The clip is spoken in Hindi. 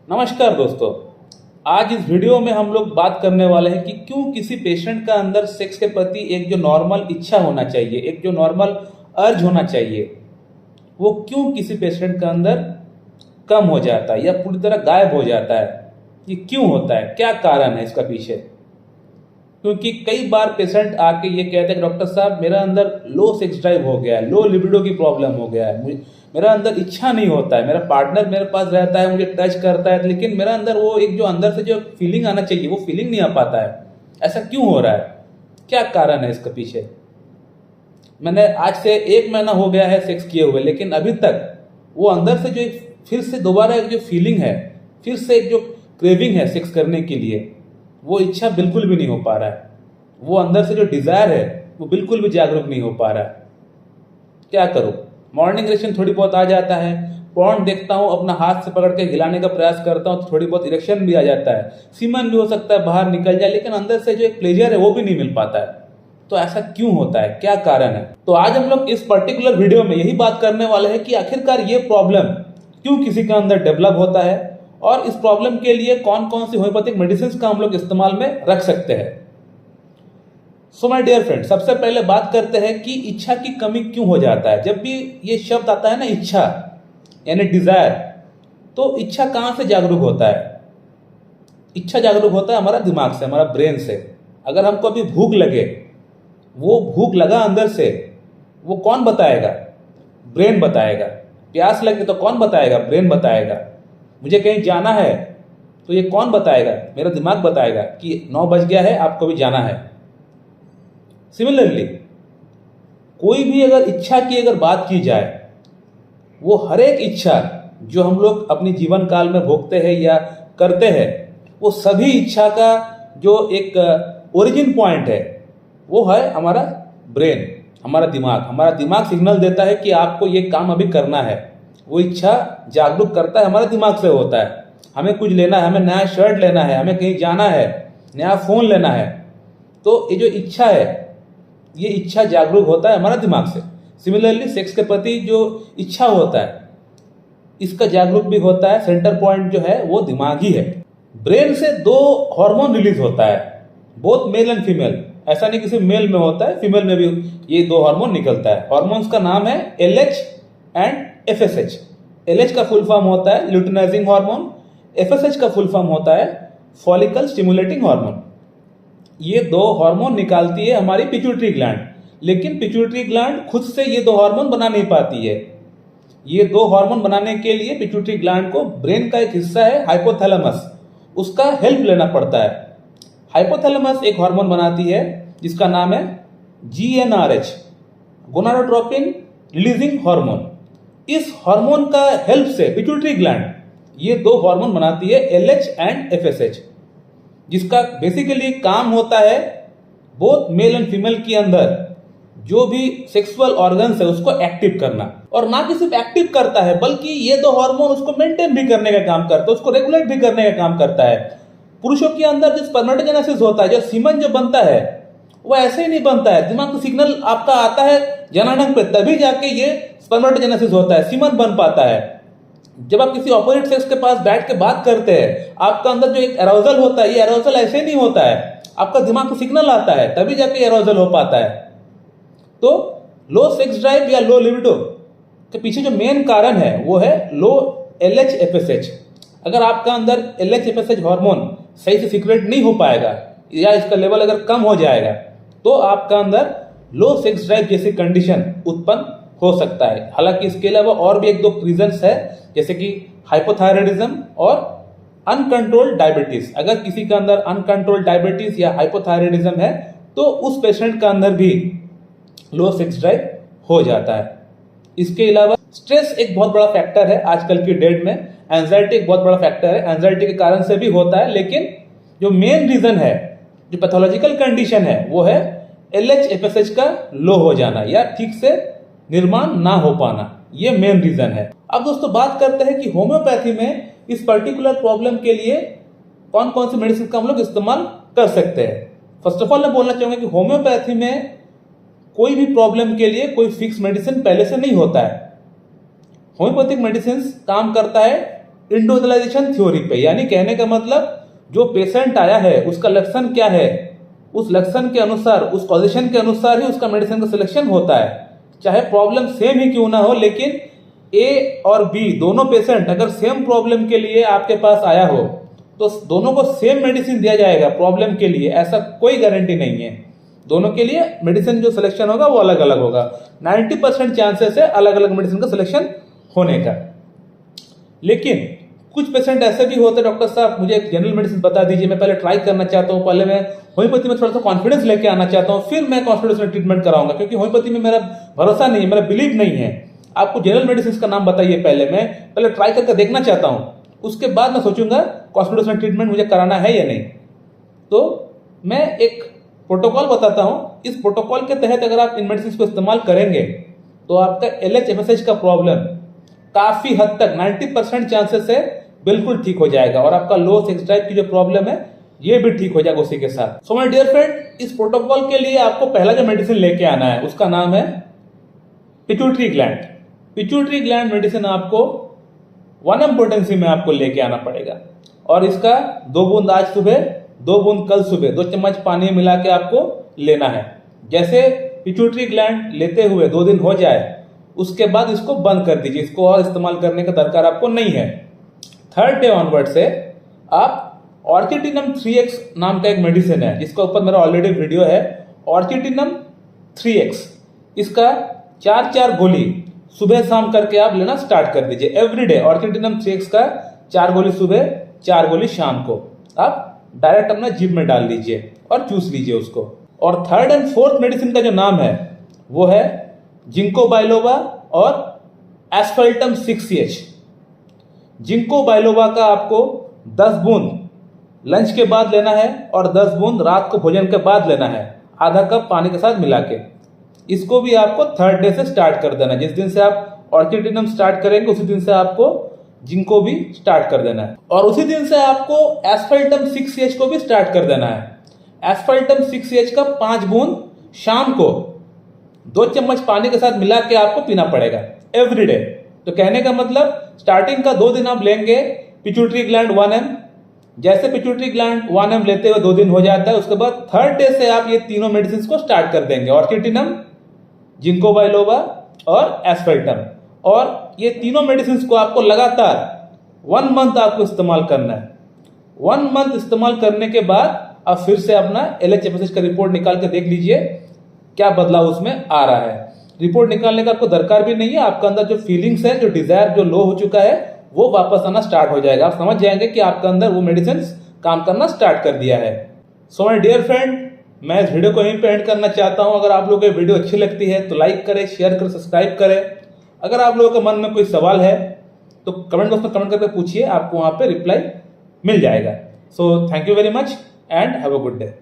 नमस्कार दोस्तों। आज इस वीडियो में हम लोग बात करने वाले हैं कि क्यों किसी पेशेंट का अंदर सेक्स के प्रति एक जो नॉर्मल इच्छा होना चाहिए, एक जो नॉर्मल अर्ज होना चाहिए, वो क्यों किसी पेशेंट का अंदर कम हो जाता है या पूरी तरह गायब हो जाता है। ये क्यों होता है, क्या कारण है इसका पीछे। क्योंकि कई बार पेशेंट आके ये कहते हैं कि डॉक्टर साहब मेरा अंदर लो सेक्स ड्राइव हो गया है, लो लिबिडो की प्रॉब्लम हो गया है, मेरा अंदर इच्छा नहीं होता है, मेरा पार्टनर मेरे पास रहता है, मुझे टच करता है, लेकिन मेरा अंदर वो एक जो अंदर से जो फीलिंग आना चाहिए वो फीलिंग नहीं आ पाता है। ऐसा क्यों हो रहा है, क्या कारण है इसके पीछे। मैंने आज से 1 महीना हो गया है सेक्स किए हुए, लेकिन अभी तक वो अंदर से जो फिर से दोबारा एक जो फीलिंग है, फिर से एक जो क्रेविंग है सेक्स करने के लिए, वो इच्छा बिल्कुल भी नहीं हो पा रहा है। वो अंदर से जो डिजायर है वो बिल्कुल भी जागरूक नहीं हो पा रहा है। क्या करूं, मॉर्निंग इरेक्शन थोड़ी बहुत आ जाता है, पॉर्न देखता हूं, अपना हाथ से पकड़ के हिलाने का प्रयास करता हूं तो थोड़ी बहुत इरेक्शन भी आ जाता है, सीमन भी हो सकता है बाहर निकल जाए, लेकिन अंदर से जो एक प्लेजर है वो भी नहीं मिल पाता है। तो ऐसा क्यों होता है, क्या कारण है। तो आज हम लोग इस पर्टिकुलर वीडियो में यही बात करने वाले हैं कि आखिरकार ये प्रॉब्लम क्यों किसी का अंदर डेवलप होता है और इस प्रॉब्लम के लिए कौन कौन सी होम्योपैथिक मेडिसिन का हम लोग इस्तेमाल में रख सकते हैं। सो माय डियर फ्रेंड, सबसे पहले बात करते हैं कि इच्छा की कमी क्यों हो जाता है। जब भी ये शब्द आता है ना, इच्छा यानी डिजायर, तो इच्छा कहां से जागरूक होता है। इच्छा जागरूक होता है हमारा दिमाग से, हमारा ब्रेन से। अगर हमको अभी भूख लगे, वो भूख लगा अंदर से, वो कौन बताएगा, ब्रेन बताएगा। प्यास लगे तो कौन बताएगा, ब्रेन बताएगा। मुझे कहीं जाना है तो ये कौन बताएगा, मेरा दिमाग बताएगा कि 9 बज गया है, आपको भी जाना है। सिमिलरली कोई भी अगर इच्छा की अगर बात की जाए, वो हर एक इच्छा जो हम लोग अपने जीवन काल में भोगते हैं या करते हैं, वो सभी इच्छा का जो एक ओरिजिन पॉइंट है वो है हमारा ब्रेन, हमारा दिमाग। हमारा दिमाग सिग्नल देता है कि आपको ये काम अभी करना है। वो इच्छा जागरूक करता है हमारे दिमाग से होता है। हमें कुछ लेना है, हमें नया शर्ट लेना है, हमें कहीं जाना है, नया फोन लेना है, तो ये जो इच्छा है, ये इच्छा जागरूक होता है हमारा दिमाग से। सिमिलरली सेक्स के प्रति जो इच्छा होता है, इसका जागरूक भी होता है, सेंटर पॉइंट जो है वो दिमाग ही है। ब्रेन से 2 हार्मोन रिलीज होता है, बोथ मेल एंड फीमेल। ऐसा नहीं कि सिर्फ मेल में होता है, फीमेल में भी ये 2 हार्मोन निकलता है। हार्मोन्स का नाम है LH एंड FSH। LH का फुल फॉर्म होता है ल्यूटिनाइजिंग हार्मोन, FSH का फुल फॉर्म होता है फॉलिकल स्टिमुलेटिंग हार्मोन। ये 2 हार्मोन निकालती है हमारी पिट्यूटरी ग्लैंड, लेकिन पिट्यूटरी ग्लैंड खुद से ये 2 हार्मोन बना नहीं पाती है। ये 2 हार्मोन बनाने के लिए पिट्यूटरी ग्लैंड को ब्रेन का एक हिस्सा है हाइपोथैलेमस, उसका हेल्प लेना पड़ता है। हाइपोथैलेमस एक हार्मोन बनाती है जिसका नाम है GnRH, गोनाडोट्रोपिन रिलीजिंग हार्मोन। इस हार्मोन का हेल्प से पिट्यूटरी ग्लैंड ये 2 हार्मोन बनाती है LH एंड FSH, जिसका बेसिकली काम होता है बोथ मेल एंड फीमेल के अंदर जो भी सेक्सुअल ऑर्गन्स है उसको एक्टिव करना। और ना कि सिर्फ एक्टिव करता है, बल्कि ये 2 हार्मोन उसको मेंटेन भी करने का काम करता है, उसको रेगुलेट भी करने का काम करता है। पुरुषों के अंदर जो स्पर्मेटोजेनेसिस होता है, जो सीमन जो बनता है, वो ऐसे ही नहीं बनता है। दिमाग को सिग्नल आपका आता है जनानंग पे, तभी जाके ये स्पर्मेटोजेनेसिस होता है, सीमन बन पाता है। जब आप किसी ऑपोजिट सेक्स के पास बैठ के बात करते हैं, आपका अंदर जो एक एरोजल होता है, ये एरोजल ऐसे नहीं होता है, आपका दिमाग को सिग्नल आता है तभी जाके एरोजल हो पाता है। तो लो सेक्स ड्राइव या लो लिबिडो के पीछे जो मेन कारण है वो है लो LH FSH। अगर आपका अंदर LH FSH हार्मोन सही से सीक्रेट नहीं हो पाएगा या इसका लेवल अगर कम हो जाएगा, तो आपका अंदर लो सेक्स ड्राइव जैसी कंडीशन उत्पन्न हो सकता है। हालांकि इसके अलावा और भी 1-2 रीजंस है, जैसे कि हाइपोथायराइडिज्म और अनकंट्रोल्ड डायबिटीज। अगर किसी का अंदर अनकंट्रोल्ड डायबिटीज या हाइपोथायराइडिज्म है तो उस पेशेंट का अंदर भी लो सेक्स ड्राइव हो जाता है। इसके अलावा स्ट्रेस एक बहुत बड़ा फैक्टर है आजकल की डेट में, एंजाइटी एक बहुत बड़ा फैक्टर है, एंजाइटी के कारण से भी होता है, लेकिन जो मेन रीजन है, जो पैथोलॉजिकल कंडीशन है, वो है LH FSH का लो हो जाना या ठीक से निर्माण ना हो पाना, ये मेन रीजन है। अब दोस्तों बात करते हैं कि होम्योपैथी में इस पर्टिकुलर प्रॉब्लम के लिए कौन कौन सी मेडिसिन का हम लोग इस्तेमाल कर सकते हैं। फर्स्ट ऑफ ऑल मैं बोलना चाहूंगा कि होम्योपैथी में कोई भी प्रॉब्लम के लिए कोई फिक्स मेडिसिन पहले से नहीं होता है। होम्योपैथिक मेडिसिन काम करता है इंडिविजुअलाइजेशन थ्योरी पे, यानी कहने का मतलब जो पेशेंट आया है उसका लक्षण क्या है, उस लक्षण के अनुसार, उस कॉजिशन के अनुसार ही उसका मेडिसिन का सिलेक्शन होता है। चाहे प्रॉब्लम सेम ही क्यों ना हो, लेकिन ए और बी दोनों पेशेंट अगर सेम प्रॉब्लम के लिए आपके पास आया हो तो दोनों को सेम मेडिसिन दिया जाएगा प्रॉब्लम के लिए, ऐसा कोई गारंटी नहीं है। दोनों के लिए मेडिसिन जो सिलेक्शन होगा वो अलग अलग होगा। 90% चांसेस है अलग अलग मेडिसिन का सिलेक्शन होने का। लेकिन कुछ पेशेंट ऐसे भी होते हैं, डॉक्टर साहब मुझे एक जनरल मेडिसिन बता दीजिए, मैं पहले ट्राई करना चाहता हूँ, पहले मैं होम्योपैथी में थोड़ा सा कॉन्फिडेंस लेके आना चाहता हूँ, फिर मैं कॉन्स्टिट्यूशनल ट्रीटमेंट कराऊंगा, क्योंकि होम्योपैथी में मेरा भरोसा नहीं है, मेरा बिलीव नहीं है। आपको जनरल मेडिसिन का नाम बताइए, मैं पहले ट्राई करके देखना चाहता हूँ, उसके बाद मैं सोचूंगा कॉन्स्टिट्यूशनल ट्रीटमेंट मुझे कराना है या नहीं। तो मैं एक प्रोटोकॉल बताता हूँ, इस प्रोटोकॉल के तहत अगर आप इन मेडिसिन को इस्तेमाल करेंगे तो आपका LH-FSH का प्रॉब्लम काफी हद तक 90% चांसेस है बिल्कुल ठीक हो जाएगा, और आपका लो सेक्स ड्राइव की जो प्रॉब्लम है ये भी ठीक हो जाएगा उसी के साथ। सो माय डियर फ्रेंड, इस प्रोटोकॉल के लिए आपको पहला जो मेडिसिन लेके आना है उसका नाम है pituitary gland. Pituitary gland medicine आपको 1 पोटेंसी में आपको लेके आना पड़ेगा, और इसका 2 बूंद आज सुबह, 2 बूंद कल सुबह 2 चम्मच पानी में मिला के आपको लेना है। जैसे पिट्यूटरी ग्लैंड लेते हुए 2 दिन हो जाए उसके बाद इसको बंद कर दीजिए, इसको और इस्तेमाल करने का दरकार आपको नहीं है। 3rd डे ऑनवर्ड से आप ऑर्चिटिनम 3x नाम का एक मेडिसिन है, जिसके ऊपर मेरा ऑलरेडी वीडियो है, ऑर्चिटिनम 3x, इसका 4 गोली सुबह शाम करके आप लेना स्टार्ट कर दीजिए। एवरीडे ऑर्चिटिनम 3x का 4 गोली सुबह, 4 गोली शाम को आप डायरेक्ट अपना जीभ में डाल लीजिए और चूस लीजिए उसको। और 3rd एंड 4th मेडिसिन का जो नाम है वो है जिंको बाइलोवा और एस्फल्टम 6CH। जिंको बाइलोवा का आपको 10 बूंद लंच के बाद लेना है और 10 बूंद रात को भोजन के बाद लेना है, आधा कप पानी के साथ मिला के। इसको भी आपको 3rd डे से स्टार्ट कर देना है। जिस दिन से आप ऑर्चिटिनम स्टार्ट करेंगे उसी दिन से आपको जिंको भी स्टार्ट कर देना है, और उसी दिन से आपको एस्फल्टम 6CH को भी स्टार्ट कर देना है। एस्फल्टम 6CH का 5 बूंद शाम को 2 चम्मच पानी के साथ मिला के आपको पीना पड़ेगा एवरीडे। तो कहने का मतलब स्टार्टिंग का 2 दिन आप लेंगे पिट्यूटरी ग्लैंड 1M, जैसे पिट्यूटरी ग्लैंड 1M लेते हुए 2 दिन हो जाता है, उसके बाद 3rd डे से आप ये तीनों मेडिसिन को स्टार्ट कर देंगे, ऑर्चिटिनम, जिंको बाइलोवा और एस्फल्टम। और ये तीनों मेडिसिन को आपको लगातार 1 मंथ आपको इस्तेमाल करना है। 1 मंथ इस्तेमाल करने के बाद आप फिर से अपना LH-FSH का रिपोर्ट निकाल के देख लीजिए क्या बदलाव उसमें आ रहा है। रिपोर्ट निकालने का आपको दरकार भी नहीं है, आपका अंदर जो फीलिंग्स है, जो डिजायर जो लो हो चुका है वो वापस आना स्टार्ट हो जाएगा। आप समझ जाएंगे कि आपके अंदर वो मेडिसिन काम करना स्टार्ट कर दिया है। सो माय डियर फ्रेंड, मैं इस वीडियो को यहीं पे एंड करना चाहता हूं। अगर आप लोगों को वीडियो अच्छी लगती है तो लाइक करें, शेयर करें, सब्सक्राइब करें। अगर आप लोगों के मन में कोई सवाल है तो कमेंट बॉक्स में कमेंट करके पूछिए, आपको वहां पे रिप्लाई मिल जाएगा। So thank you very much and have a good day.